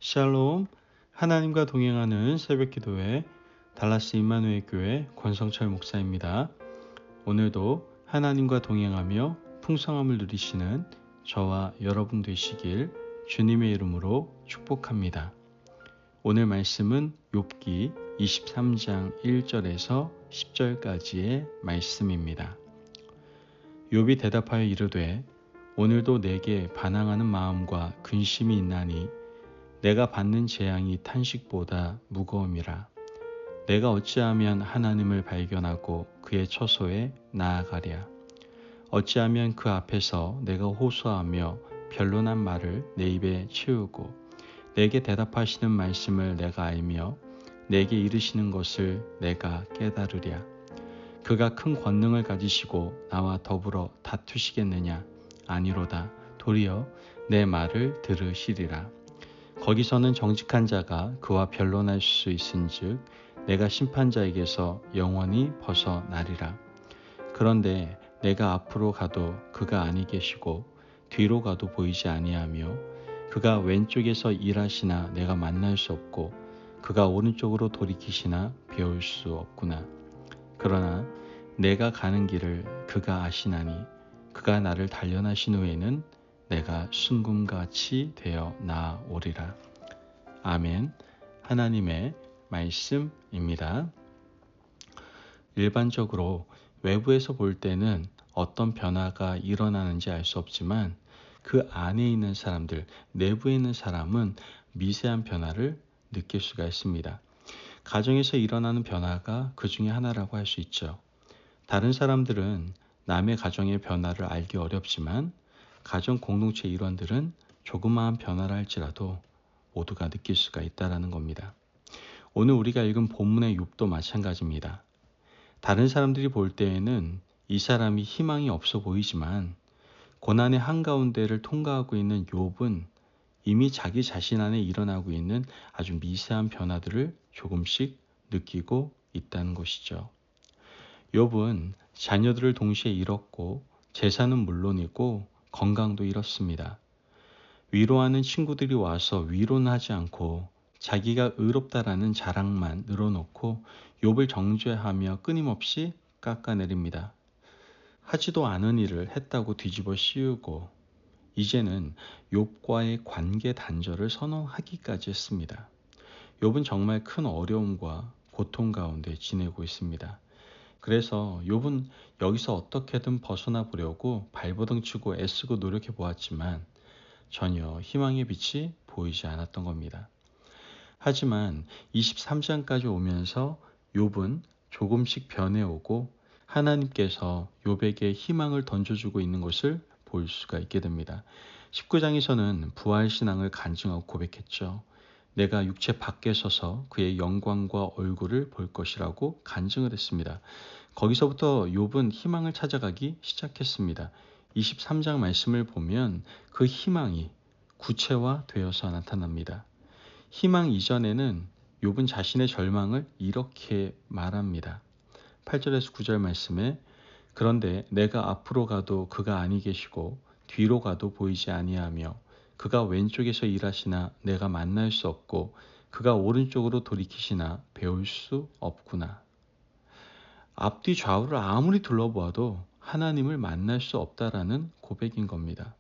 샬롬, 하나님과 동행하는 새벽기도회 달라스 임마누엘 교회 권성철 목사입니다. 오늘도 하나님과 동행하며 풍성함을 누리시는 저와 여러분 되시길 주님의 이름으로 축복합니다. 오늘 말씀은 욥기 23장 1절에서 10절까지의 말씀입니다. 욥이 대답하여 이르되 오늘도 내게 반항하는 마음과 근심이 있나니 내가 받는 재앙이 탄식보다 무거움이라. 내가 어찌하면 하나님을 발견하고 그의 처소에 나아가랴. 어찌하면 그 앞에서 내가 호소하며 변론한 말을 내 입에 채우고 내게 대답하시는 말씀을 내가 알며 내게 이르시는 것을 내가 깨달으랴. 그가 큰 권능을 가지시고 나와 더불어 다투시겠느냐? 아니로다. 도리어 내 말을 들으시리라. 거기서는 정직한 자가 그와 변론할 수 있은즉 내가 심판자에게서 영원히 벗어나리라. 그런데 내가 앞으로 가도 그가 아니 계시고 뒤로 가도 보이지 아니하며 그가 왼쪽에서 일하시나 내가 만날 수 없고 그가 오른쪽으로 돌이키시나 배울 수 없구나. 그러나 내가 가는 길을 그가 아시나니 그가 나를 단련하신 후에는 내가 순금같이 되어 나아오리라. 아멘. 하나님의 말씀입니다. 일반적으로 외부에서 볼 때는 어떤 변화가 일어나는지 알 수 없지만 그 안에 있는 사람들, 내부에 있는 사람은 미세한 변화를 느낄 수가 있습니다. 가정에서 일어나는 변화가 그 중에 하나라고 할 수 있죠. 다른 사람들은 남의 가정의 변화를 알기 어렵지만 가정 공동체 일원들은 조그마한 변화를 할지라도 모두가 느낄 수가 있다는 겁니다. 오늘 우리가 읽은 본문의 욥도 마찬가지입니다. 다른 사람들이 볼 때에는 이 사람이 희망이 없어 보이지만 고난의 한가운데를 통과하고 있는 욥은 이미 자기 자신 안에 일어나고 있는 아주 미세한 변화들을 조금씩 느끼고 있다는 것이죠. 욥은 자녀들을 동시에 잃었고 재산은 물론이고 건강도 잃었습니다. 위로하는 친구들이 와서 위로는 하지 않고 자기가 의롭다라는 자랑만 늘어놓고 욥을 정죄하며 끊임없이 깎아내립니다. 하지도 않은 일을 했다고 뒤집어 씌우고 이제는 욥과의 관계 단절을 선언하기까지 했습니다. 욥은 정말 큰 어려움과 고통 가운데 지내고 있습니다. 그래서 욥은 여기서 어떻게든 벗어나 보려고 발버둥 치고 애쓰고 노력해 보았지만 전혀 희망의 빛이 보이지 않았던 겁니다. 하지만 23장까지 오면서 욥은 조금씩 변해오고 하나님께서 욥에게 희망을 던져주고 있는 것을 볼 수가 있게 됩니다. 19장에서는 부활신앙을 간증하고 고백했죠. 내가 육체 밖에 서서 그의 영광과 얼굴을 볼 것이라고 간증을 했습니다. 거기서부터 욥은 희망을 찾아가기 시작했습니다. 23장 말씀을 보면 그 희망이 구체화되어서 나타납니다. 희망 이전에는 욥은 자신의 절망을 이렇게 말합니다. 8절에서 9절 말씀에 그런데 내가 앞으로 가도 그가 아니 계시고 뒤로 가도 보이지 아니하며 그가 왼쪽에서 일하시나 내가 만날 수 없고 그가 오른쪽으로 돌이키시나 배울 수 없구나. 앞뒤 좌우를 아무리 둘러보아도 하나님을 만날 수 없다라는 고백인 겁니다.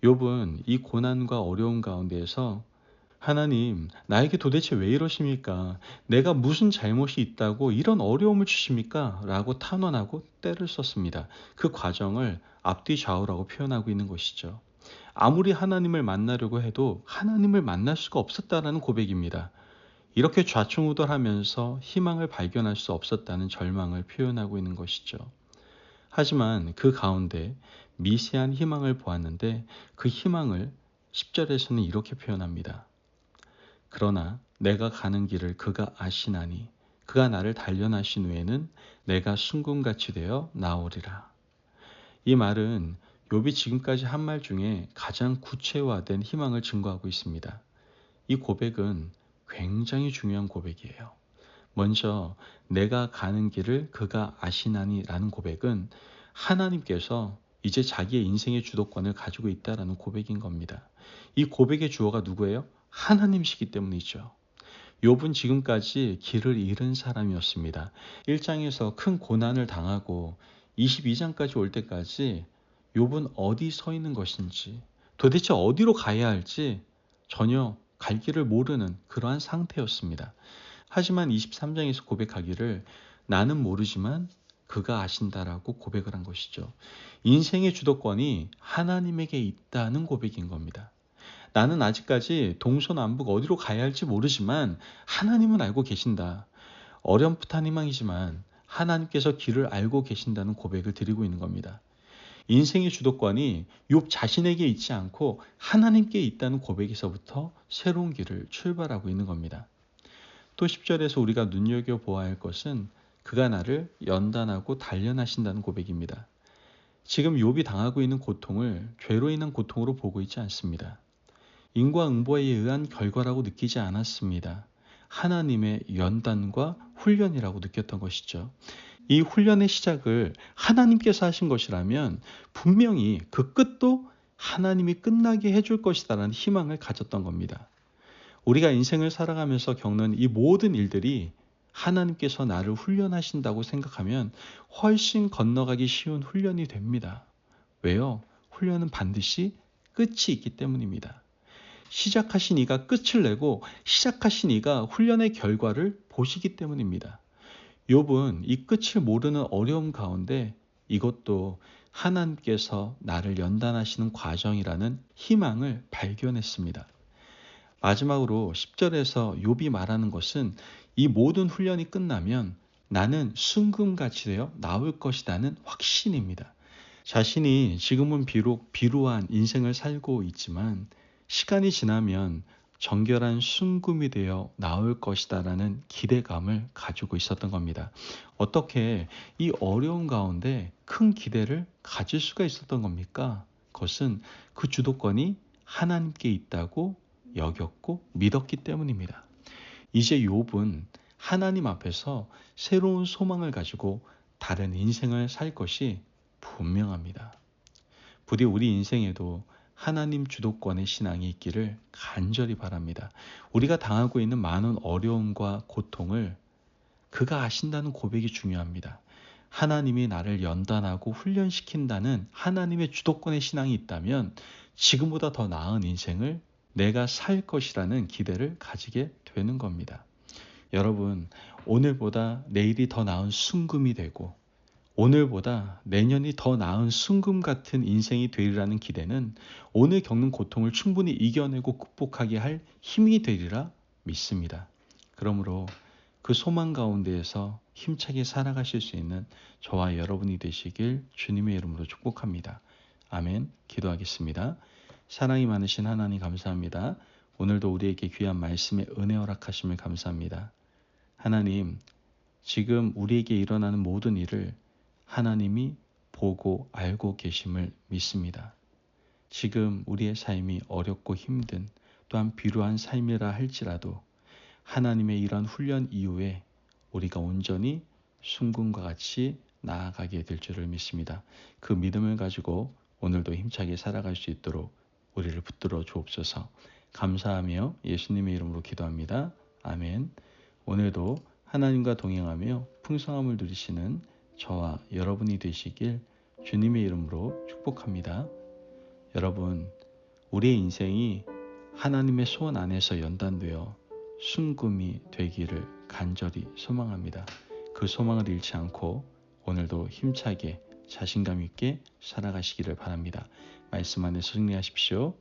욥은 이 고난과 어려움 가운데에서 하나님, 나에게 도대체 왜 이러십니까? 내가 무슨 잘못이 있다고 이런 어려움을 주십니까? 라고 탄원하고 때를 썼습니다. 그 과정을 앞뒤 좌우라고 표현하고 있는 것이죠. 아무리 하나님을 만나려고 해도 하나님을 만날 수가 없었다라는 고백입니다. 이렇게 좌충우돌하면서 희망을 발견할 수 없었다는 절망을 표현하고 있는 것이죠. 하지만 그 가운데 미세한 희망을 보았는데 그 희망을 10절에서는 이렇게 표현합니다. 그러나 내가 가는 길을 그가 아시나니 그가 나를 단련하신 후에는 내가 순금같이 되어 나오리라. 이 말은 욥이 지금까지 한 말 중에 가장 구체화된 희망을 증거하고 있습니다. 이 고백은 굉장히 중요한 고백이에요. 먼저 내가 가는 길을 그가 아시나니 라는 고백은 하나님께서 이제 자기의 인생의 주도권을 가지고 있다라는 고백인 겁니다. 이 고백의 주어가 누구예요? 하나님이시기 때문이죠. 욥은 지금까지 길을 잃은 사람이었습니다. 1장에서 큰 고난을 당하고 22장까지 올 때까지 욥은 어디 서 있는 것인지, 도대체 어디로 가야 할지 전혀 갈 길을 모르는 그러한 상태였습니다. 하지만 23장에서 고백하기를 나는 모르지만 그가 아신다라고 고백을 한 것이죠. 인생의 주도권이 하나님에게 있다는 고백인 겁니다. 나는 아직까지 동서남북 어디로 가야 할지 모르지만 하나님은 알고 계신다. 어렴풋한 희망이지만 하나님께서 길을 알고 계신다는 고백을 드리고 있는 겁니다. 인생의 주도권이 욥 자신에게 있지 않고 하나님께 있다는 고백에서부터 새로운 길을 출발하고 있는 겁니다. 또 10절에서 우리가 눈여겨보아야 할 것은 그가 나를 연단하고 단련하신다는 고백입니다. 지금 욥이 당하고 있는 고통을 죄로 인한 고통으로 보고 있지 않습니다. 인과응보에 의한 결과라고 느끼지 않았습니다. 하나님의 연단과 훈련이라고 느꼈던 것이죠. 이 훈련의 시작을 하나님께서 하신 것이라면 분명히 그 끝도 하나님이 끝나게 해줄 것이다라는 희망을 가졌던 겁니다. 우리가 인생을 살아가면서 겪는 이 모든 일들이 하나님께서 나를 훈련하신다고 생각하면 훨씬 건너가기 쉬운 훈련이 됩니다. 왜요? 훈련은 반드시 끝이 있기 때문입니다. 시작하신 이가 끝을 내고 시작하신 이가 훈련의 결과를 보시기 때문입니다. 욥은 이 끝을 모르는 어려움 가운데 이것도 하나님께서 나를 연단하시는 과정이라는 희망을 발견했습니다. 마지막으로 10절에서 욥이 말하는 것은 이 모든 훈련이 끝나면 나는 순금같이 되어 나올 것이라는 확신입니다. 자신이 지금은 비록 비루한 인생을 살고 있지만 시간이 지나면 정결한 순금이 되어 나올 것이다라는 기대감을 가지고 있었던 겁니다. 어떻게 이 어려운 가운데 큰 기대를 가질 수가 있었던 겁니까? 그것은 그 주도권이 하나님께 있다고 여겼고 믿었기 때문입니다. 이제 욥은 하나님 앞에서 새로운 소망을 가지고 다른 인생을 살 것이 분명합니다. 부디 우리 인생에도 하나님 주도권의 신앙이 있기를 간절히 바랍니다. 우리가 당하고 있는 많은 어려움과 고통을 그가 아신다는 고백이 중요합니다. 하나님이 나를 연단하고 훈련시킨다는 하나님의 주도권의 신앙이 있다면 지금보다 더 나은 인생을 내가 살 것이라는 기대를 가지게 되는 겁니다. 여러분, 오늘보다 내일이 더 나은 순금이 되고 오늘보다 내년이 더 나은 순금 같은 인생이 되리라는 기대는 오늘 겪는 고통을 충분히 이겨내고 극복하게 할 힘이 되리라 믿습니다. 그러므로 그 소망 가운데에서 힘차게 살아가실 수 있는 저와 여러분이 되시길 주님의 이름으로 축복합니다. 아멘. 기도하겠습니다. 사랑이 많으신 하나님 감사합니다. 오늘도 우리에게 귀한 말씀에 은혜 허락하심을 감사합니다. 하나님, 지금 우리에게 일어나는 모든 일을 하나님이 보고 알고 계심을 믿습니다. 지금 우리의 삶이 어렵고 힘든 또한 비루한 삶이라 할지라도 하나님의 이런 훈련 이후에 우리가 온전히 순금과 같이 나아가게 될 줄을 믿습니다. 그 믿음을 가지고 오늘도 힘차게 살아갈 수 있도록 우리를 붙들어 주옵소서. 감사하며 예수님의 이름으로 기도합니다. 아멘. 오늘도 하나님과 동행하며 풍성함을 누리시는 저와 여러분이 되시길 주님의 이름으로 축복합니다. 여러분, 우리의 인생이 하나님의 소원 안에서 연단되어 순금이 되기를 간절히 소망합니다. 그 소망을 잃지 않고 오늘도 힘차게 자신감 있게 살아가시기를 바랍니다. 말씀 안에 승리하십시오.